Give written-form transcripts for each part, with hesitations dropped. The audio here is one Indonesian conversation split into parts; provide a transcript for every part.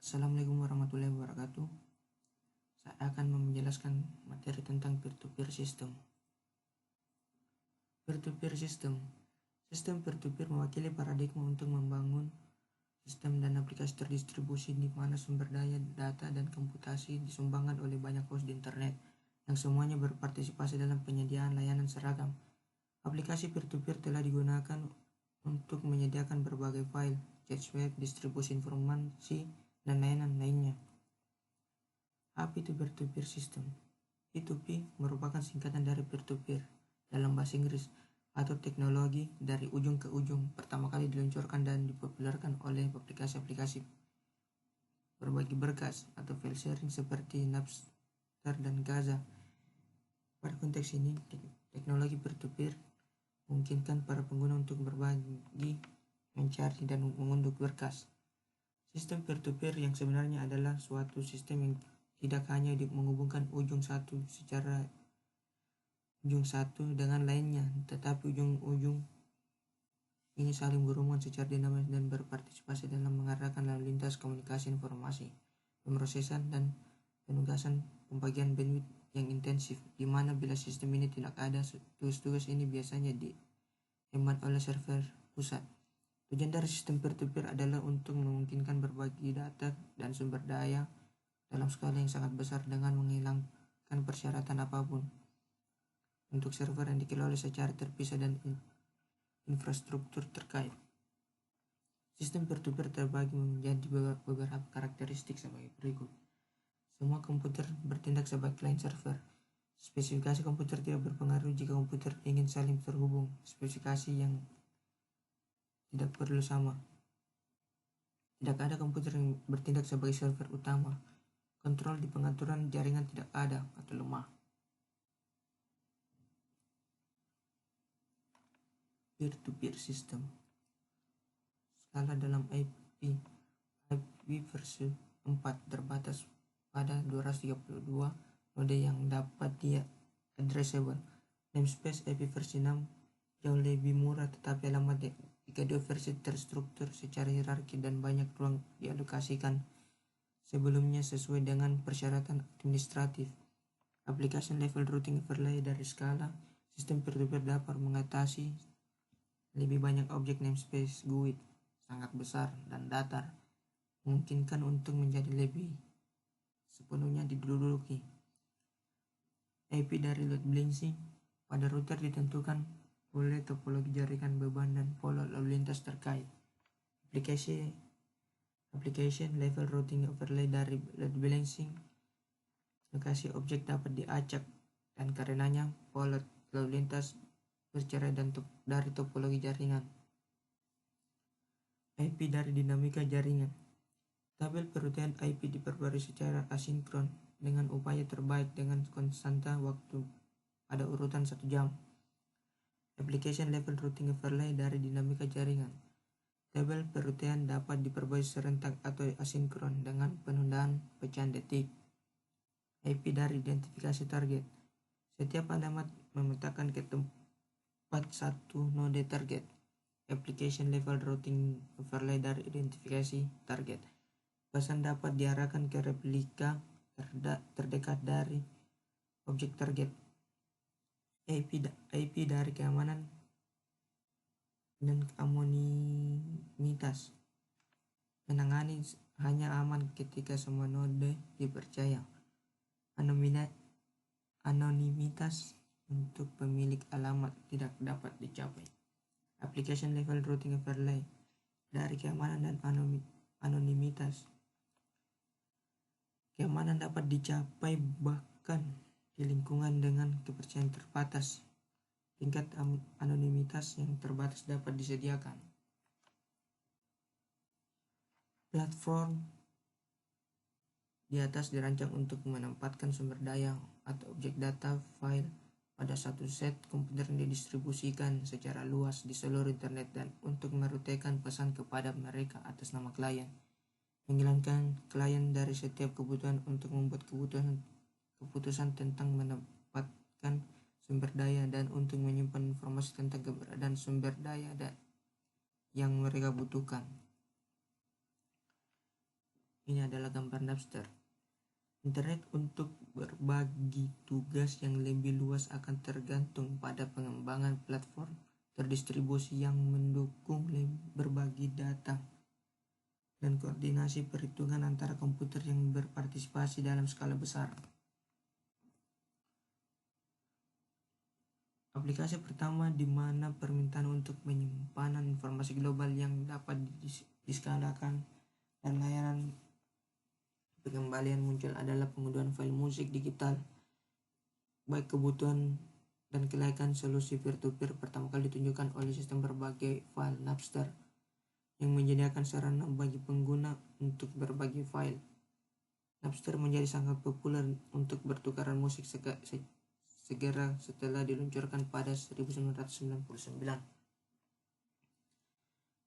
Assalamualaikum warahmatullahi wabarakatuh. Saya akan menjelaskan materi tentang peer-to-peer system. Peer-to-peer system. Sistem peer-to-peer mewakili paradigma untuk membangun sistem dan aplikasi terdistribusi di mana sumber daya, data, dan komputasi disumbangkan oleh banyak host di internet yang semuanya berpartisipasi dalam penyediaan layanan seragam. Aplikasi peer-to-peer telah digunakan untuk menyediakan berbagai file, chat web, distribusi informasi, dan layanan lainnya. Apa itu peer-to-peer system? P2P merupakan singkatan dari peer-to-peer dalam bahasa Inggris atau teknologi dari ujung ke ujung, pertama kali diluncurkan dan dipopulerkan oleh aplikasi-aplikasi berbagi berkas atau file sharing seperti Napster dan Gaza. Pada konteks ini, teknologi peer-to-peer memungkinkan para pengguna untuk berbagi, mencari, dan mengunduh berkas. Sistem peer-to-peer yang sebenarnya adalah suatu sistem yang tidak hanya menghubungkan ujung satu dengan lainnya, tetapi ujung-ujung ini saling berhubungan secara dinamis dan berpartisipasi dalam mengarahkan lalu lintas komunikasi informasi, pemrosesan, dan penugasan pembagian bandwidth yang intensif, di mana bila sistem ini tidak ada, tugas-tugas ini biasanya dihemat oleh server pusat. Tujuan dari sistem peer-to-peer adalah untuk memungkinkan berbagi data dan sumber daya dalam skala yang sangat besar dengan menghilangkan persyaratan apapun untuk server yang dikelola secara terpisah dan infrastruktur terkait. Sistem peer-to-peer terbagi menjadi beberapa karakteristik sebagai berikut. Semua komputer bertindak sebagai client server. Spesifikasi komputer tidak berpengaruh jika komputer ingin saling terhubung. Spesifikasi yang tidak perlu sama. Tidak ada komputer yang bertindak sebagai server utama. Kontrol di pengaturan jaringan tidak ada atau lemah. Peer-to-peer system. Skala dalam IP versi 4 terbatas pada 232 node yang dapat dia addressable. Namespace IP versi 6 jauh lebih murah, tetapi alamat kedua versi terstruktur secara hierarki dan banyak ruang dialokasikan sebelumnya sesuai dengan persyaratan administratif. Application level routing overlay dari skala. Sistem peer-to-peer dapat mengatasi lebih banyak objek namespace GUID sangat besar dan datar, memungkinkan untuk menjadi lebih sepenuhnya diduduki. IP dari load balancing pada router ditentukan oleh topologi jaringan, beban, dan pola lalu lintas terkait. Application level routing overlay dari load balancing. Lokasi objek dapat diacak dan karenanya pola lalu lintas bercerai dari topologi jaringan. IP dari dinamika jaringan. Tabel perutian IP diperbarui secara asinkron dengan upaya terbaik dengan konstanta waktu pada urutan 1 jam. Application level routing overlay dari dinamika jaringan. Tabel perutian dapat diperbarui serentak atau asinkron dengan penundaan pecahan detik. IP dari identifikasi target. Setiap alamat memetakan ke tempat satu node target. Application level routing overlay dari identifikasi target. Pesan dapat diarahkan ke replika terdekat dari objek target. IP dari keamanan dan anonimitas. Menangani hanya aman ketika semua node dipercaya. Anonimitas untuk pemilik alamat tidak dapat dicapai. Application level routing overlay dari keamanan dan anonimitas. Keamanan dapat dicapai bahkan di lingkungan dengan kepercayaan terbatas. Tingkat anonimitas yang terbatas dapat disediakan. Platform di atas dirancang untuk menempatkan sumber daya atau objek data file pada satu set komputer yang didistribusikan secara luas di seluruh internet dan untuk merutekan pesan kepada mereka atas nama klien. Menghilangkan klien dari setiap kebutuhan untuk membuat keputusan tentang mendapatkan sumber daya dan untuk menyimpan informasi tentang keberadaan sumber daya yang mereka butuhkan. Ini adalah gambar Napster. Internet untuk berbagi tugas yang lebih luas akan tergantung pada pengembangan platform terdistribusi yang mendukung berbagi data dan koordinasi perhitungan antara komputer yang berpartisipasi dalam skala besar. Aplikasi pertama di mana permintaan untuk penyimpanan informasi global yang dapat diskalakan dan layanan pengembalian muncul adalah pengunduhan file musik digital. Baik kebutuhan dan kelayakan solusi peer-to-peer pertama kali ditunjukkan oleh sistem berbagi file Napster yang menyediakan sarana bagi pengguna untuk berbagi file. Napster menjadi sangat populer untuk bertukaran musik segera setelah diluncurkan pada 1999.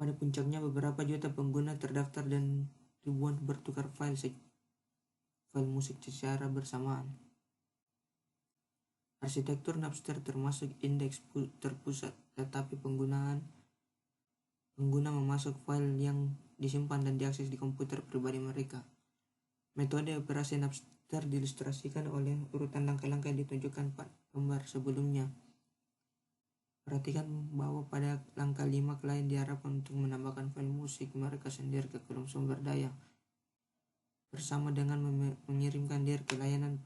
Pada puncaknya beberapa juta pengguna terdaftar dan ribuan bertukar file musik secara bersamaan. Arsitektur Napster termasuk indeks terpusat, tetapi pengguna memasuk file yang disimpan dan diakses di komputer pribadi mereka. Metode operasi Napster diilustrasikan oleh urutan langkah-langkah yang ditunjukkan pada gambar sebelumnya. Perhatikan bahwa pada langkah 5 klien diharapkan untuk menambahkan file musik mereka sendiri ke kolom sumber daya bersama dengan mengirimkan diri ke layanan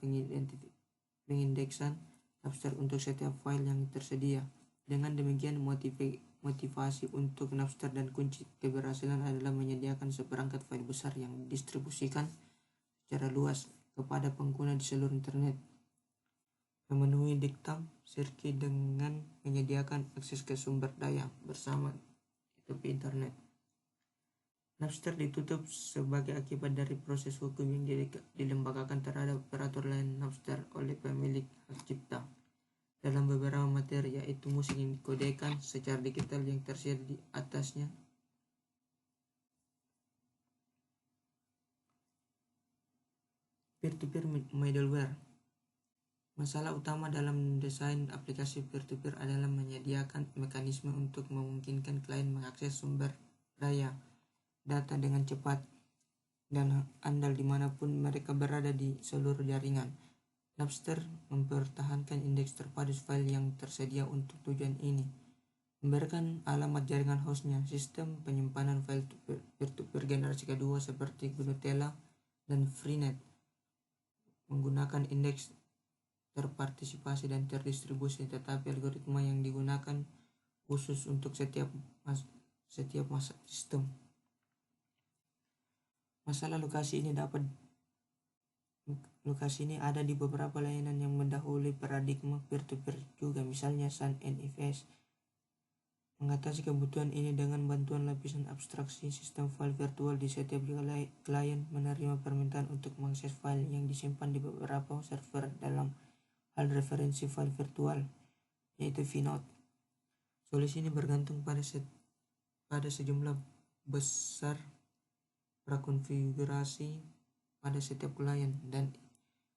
pengindeksan Napster untuk setiap file yang tersedia. Dengan demikian, motivasi untuk Napster dan kunci keberhasilan adalah menyediakan seperangkat file besar yang didistribusikan secara luas kepada pengguna di seluruh internet, memenuhi diktat Sirki dengan menyediakan akses ke sumber daya bersama tepi internet. Napster ditutup sebagai akibat dari proses hukum yang dilembagakan terhadap operator lain Napster oleh pemilik hak cipta dalam beberapa materi, yaitu musik yang dikodekan secara digital yang tersedia di atasnya. Peer-to-peer middleware. Masalah utama dalam desain aplikasi peer-to-peer adalah menyediakan mekanisme untuk memungkinkan klien mengakses sumber daya data dengan cepat dan andal dimanapun mereka berada di seluruh jaringan. Napster mempertahankan indeks terpadu file yang tersedia untuk tujuan ini, memberikan alamat jaringan hostnya. Sistem penyimpanan file peer-to-peer generasi kedua seperti Gnutella dan Freenet menggunakan indeks terpartisipasi dan terdistribusi, tetapi algoritma yang digunakan khusus untuk setiap sistem. Masalah lokasi ini ada di beberapa layanan yang mendahului paradigma peer-to-peer juga, misalnya Sun NFS. Mengatasi kebutuhan ini dengan bantuan lapisan abstraksi sistem file virtual di setiap klien menerima permintaan untuk mengakses file yang disimpan di beberapa server dalam hal referensi file virtual, yaitu vNode. Solusi ini bergantung pada sejumlah besar prakonfigurasi pada setiap klien dan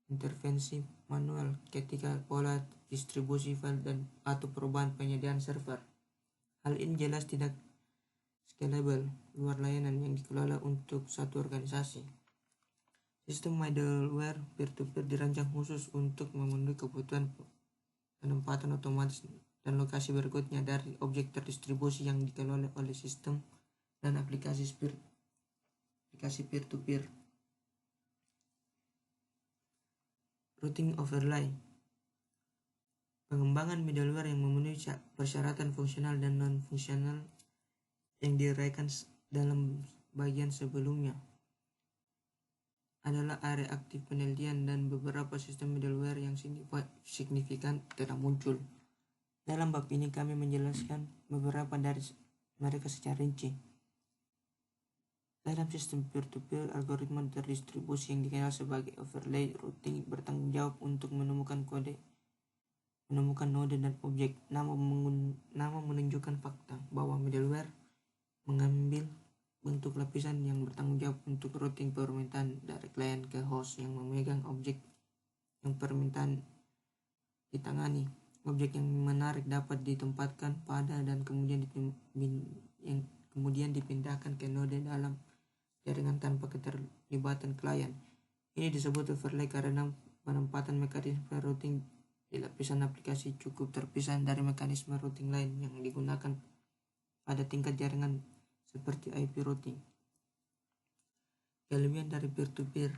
intervensi manual ketika pola distribusi file dan atau perubahan penyediaan server. Hal ini jelas tidak scalable luar layanan yang dikelola untuk satu organisasi. Sistem middleware peer-to-peer dirancang khusus untuk memenuhi kebutuhan penempatan otomatis dan lokasi berikutnya dari objek terdistribusi yang dikelola oleh sistem dan aplikasi peer-to-peer. Routing overlay. Pengembangan middleware yang memenuhi persyaratan fungsional dan non-fungsional yang diuraikan dalam bagian sebelumnya adalah area aktif penelitian, dan beberapa sistem middleware yang signifikan telah muncul. Dalam bab ini kami menjelaskan beberapa dari mereka secara rinci. Dalam sistem peer-to-peer, algoritma terdistribusi yang dikenal sebagai overlay routing bertanggung jawab untuk menemukan node dan objek. Nama menunjukkan fakta bahwa middleware mengambil bentuk lapisan yang bertanggung jawab untuk routing permintaan dari klien ke host yang memegang objek yang permintaan ditangani. Objek yang menarik dapat ditempatkan pada dan kemudian dipindahkan ke node dalam jaringan tanpa keterlibatan klien. Ini disebut overlay karena penempatan mekanisme routing di lapisan aplikasi cukup terpisah dari mekanisme routing lain yang digunakan pada tingkat jaringan seperti IP routing. Kelebihan dari peer-to-peer: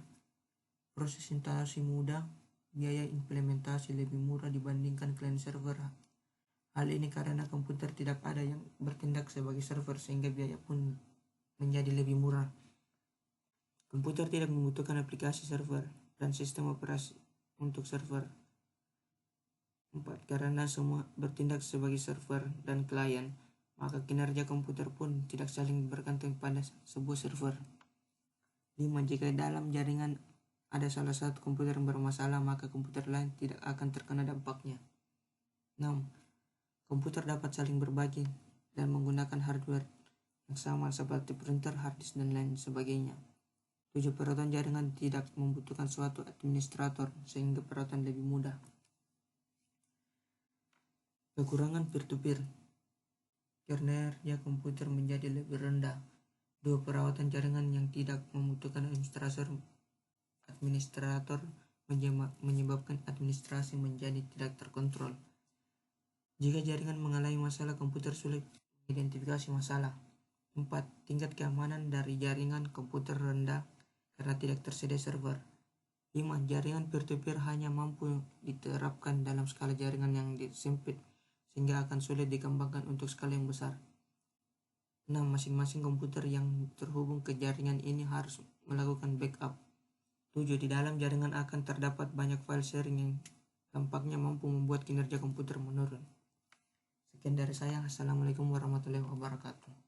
proses instalasi mudah, biaya implementasi lebih murah dibandingkan client server. Hal ini karena komputer tidak ada yang bertindak sebagai server sehingga biaya pun menjadi lebih murah. Komputer tidak membutuhkan aplikasi server dan sistem operasi untuk server. 4. Karena semua bertindak sebagai server dan klien, maka kinerja komputer pun tidak saling bergantung pada sebuah server. 5. Jika dalam jaringan ada salah satu komputer yang bermasalah, maka komputer lain tidak akan terkena dampaknya. 6. Komputer dapat saling berbagi dan menggunakan hardware yang sama seperti printer, hard disk, dan lain sebagainya. 7. Perawatan jaringan tidak membutuhkan suatu administrator sehingga perawatan lebih mudah. Kekurangan peer-to-peer: kinerja komputer menjadi lebih rendah. 2. Perawatan jaringan yang tidak membutuhkan administrator menyebabkan administrasi menjadi tidak terkontrol. Jika jaringan mengalami masalah, komputer sulit mengidentifikasi masalah. 4. Tingkat keamanan dari jaringan komputer rendah karena tidak tersedia server. 5. Jaringan peer-to-peer hanya mampu diterapkan dalam skala jaringan yang sempit sehingga akan sulit dikembangkan untuk skala yang besar. 6. Masing-masing komputer yang terhubung ke jaringan ini harus melakukan backup. 7. Di dalam jaringan akan terdapat banyak file sharing yang dampaknya mampu membuat kinerja komputer menurun. Sekian dari saya. Assalamualaikum warahmatullahi wabarakatuh.